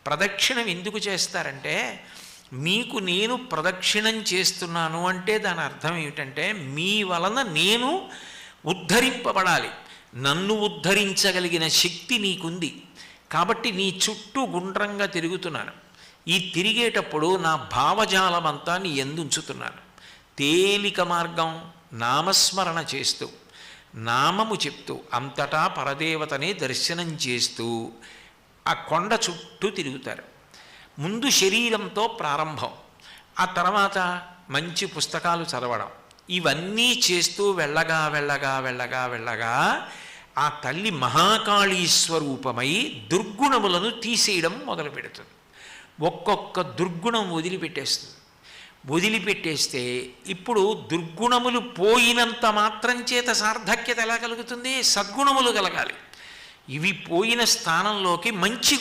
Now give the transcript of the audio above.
ప్రదక్షిణం ఎందుకు చేస్తారంటే, మీకు నేను ప్రదక్షిణం చేస్తున్నాను అంటే దాని అర్థం ఏమిటంటే, మీ వలన నేను ఉద్ధరింపబడాలి, నన్ను ఉద్ధరించగలిగిన శక్తి నీకుంది కాబట్టి నీ చుట్టూ గుండ్రంగా తిరుగుతున్నాను. ఈ తిరిగేటప్పుడు నా భావజాలమంతా నీ ఎందుంచుతున్నాను. తేలిక మార్గం నామస్మరణ చేస్తూ, నామము చెప్తూ, అంతటా పరదేవతనే దర్శనం చేస్తూ ఆ కొండ చుట్టూ తిరుగుతారు. ముందు శరీరంతో ప్రారంభం, ఆ తర్వాత మంచి పుస్తకాలు చదవడం, ఇవన్నీ చేస్తూ వెళ్ళగా వెళ్ళగా వెళ్ళగా వెళ్ళగా ఆ తల్లి మహాకాళీ స్వరూపమై దుర్గుణములను తీసేయడం మొదలు పెడుతుంది. ఒక్కొక్క దుర్గుణం వదిలిపెట్టేస్తుంది. వదిలిపెట్టేస్తే ఇప్పుడు దుర్గుణములు పోయినంత మాత్రం చేత సార్థక్యత ఎలా కలుగుతుంది? సద్గుణములు కలగాలి. ఇవి పోయిన స్థానంలోకి మంచి